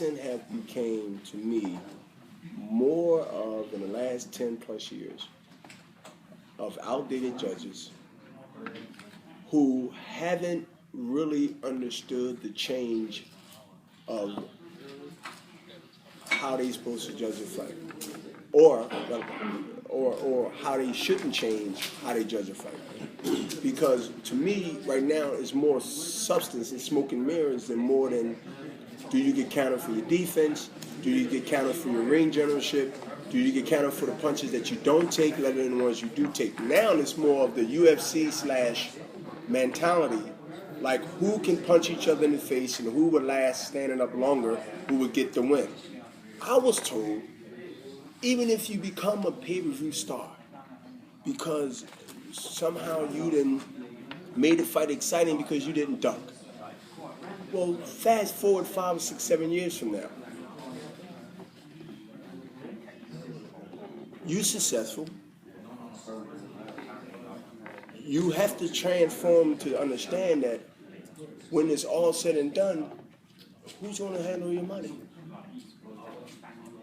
boxing have became, to me, more of, in the last 10 plus years, of outdated judges who haven't really understood the change of how they're supposed to judge a fight, or how they shouldn't change how they judge a fight. Because to me, right now, it's more substance and smoke and mirrors than more than, do you get counted for your defense? Do you get counted for your ring generalship? Do you get counted for the punches that you don't take, rather than the ones you do take? Now it's more of the UFC / mentality, like who can punch each other in the face and who would last standing up longer, who would get the win. I was told, even if you become a pay-per-view star, because somehow you didn't made the fight exciting because you didn't duck. Well, fast forward 5, 6, 7 years from now. You're successful. You have to transform to understand that when it's all said and done, who's going to handle your money?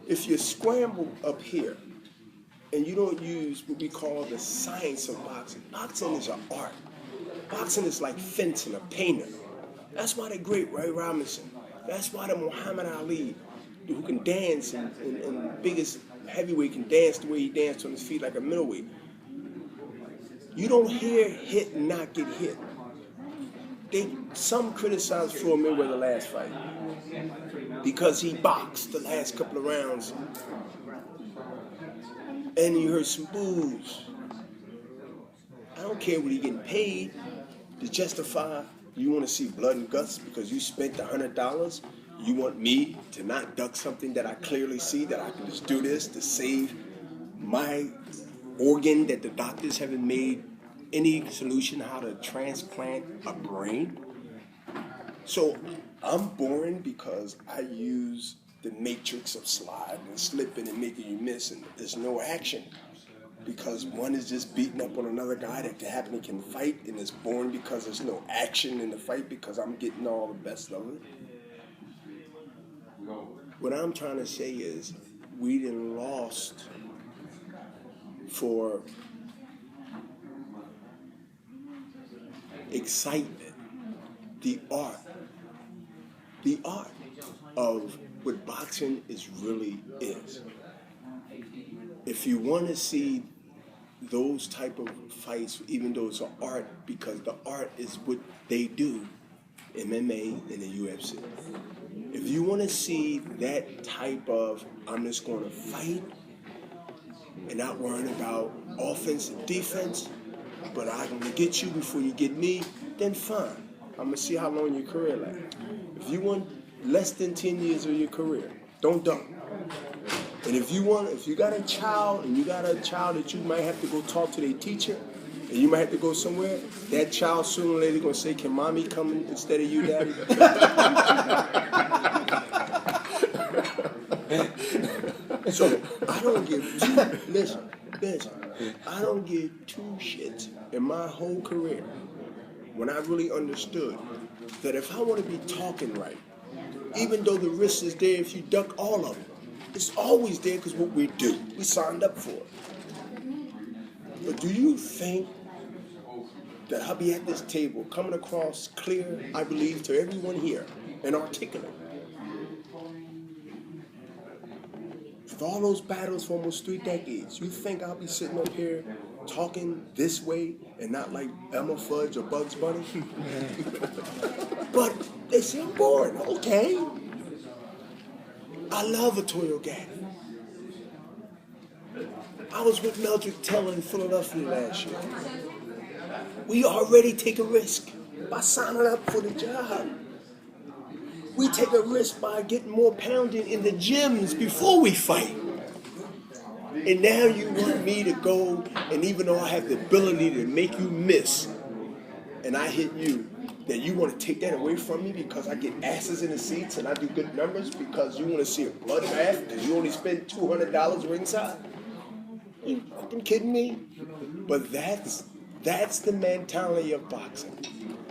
If you scramble up here and you don't use what we call the science of boxing, boxing is an art. Boxing is like fencing, a painter. That's why the great Ray Robinson, that's why the Muhammad Ali, who can dance and the biggest heavyweight can dance the way he danced on his feet like a middleweight. You don't hear hit and not get hit. Some criticize Floyd Mayweather last fight because he boxed the last couple of rounds and you heard some boos. I don't care what he getting paid to justify. You want to see blood and guts because you spent $100. You want me to not duck something that I clearly see, that I can just do this to save my organ that the doctors haven't made any solution how to transplant a brain? So I'm boring because I use the matrix of sliding and slipping and making you miss, and there's no action. Because one is just beating up on another guy that happen can fight, and it's boring because there's no action in the fight because I'm getting all the best of it. What I'm trying to say is we done lost for excitement, the art of what boxing really is. If you want to see those type of fights, even though it's an art, because the art is what they do, MMA and the UFC. If you want to see that type of, I'm just going to fight and not worrying about offense and defense, but I'm going to get you before you get me, then fine. I'm going to see how long your career lasts. If you want less than 10 years of your career, don't duck. And if you got a child and you got a child that you might have to go talk to their teacher and you might have to go somewhere, that child sooner or later going to say, can mommy come instead of you, daddy? So I don't give two, listen, I don't give two shits in my whole career when I really understood that if I want to be talking right, even though the risk is there if you duck all of them, it's always there because what we do, we signed up for it. But do you think that I'll be at this table coming across clear, I believe, to everyone here and articulate? With all those battles for almost 3 decades, you think I'll be sitting up here talking this way and not like Elmer Fudd or Bugs Bunny? But they say I'm boring. Okay. I love a Toyo Gaddy. I was with Meldrick Teller in Philadelphia last year. We already take a risk by signing up for the job. We take a risk by getting more pounding in the gyms before we fight. And now you want me to go, and even though I have the ability to make you miss, and I hit you, that you want to take that away from me because I get asses in the seats and I do good numbers because you want to see a bloodbath because you only spend $200 ringside? You fucking kidding me? But that's the mentality of boxing.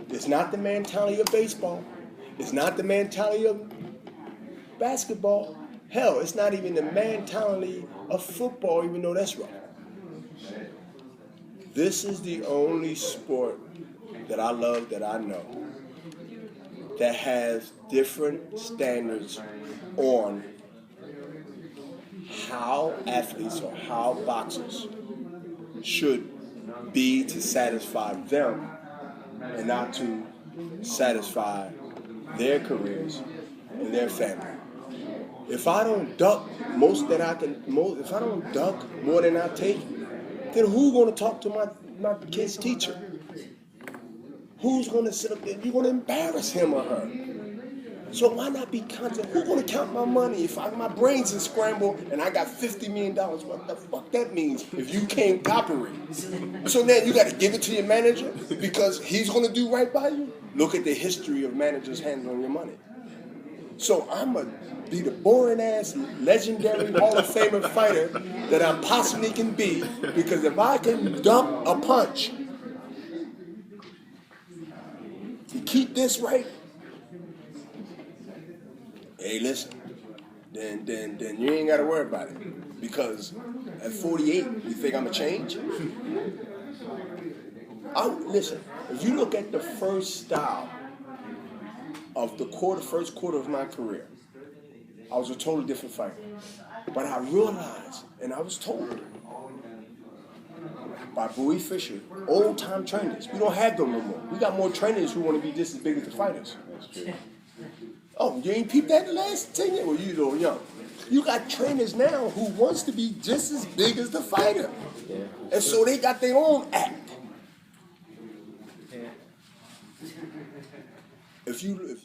It's not the mentality of baseball. It's not the mentality of basketball. Hell, it's not even the mentality of football, even though that's rough. This is the only sport that I love, that I know, that has different standards on how athletes or how boxers should be to satisfy them and not to satisfy their careers and their family. If I don't duck if I don't duck more than I take, then who's going to talk to my kid's teacher? Who's going to sit up there? You're going to embarrass him or her. So why not be conscious? Who's going to count my money if my brains is scrambled and I got $50 million? What the fuck that means if you can't operate? So then you got to give it to your manager because he's going to do right by you? Look at the history of managers handling your money. So I'm going to be the boring-ass, legendary Hall of Famer fighter that I possibly can be, because if I can dump a punch, you keep this right, hey, listen, then you ain't got to worry about it. Because at 48, you think I'm going to change? Listen, if you look at the first style of the first quarter of my career, I was a totally different fighter. But I realized, and I was told by Bowie Fisher, old-time trainers, we don't have them no more. We got more trainers who want to be just as big as the fighters. Oh, you ain't peeped that the last 10 years? Well, you little young. You got trainers now who wants to be just as big as the fighter. And so they got their own act. If you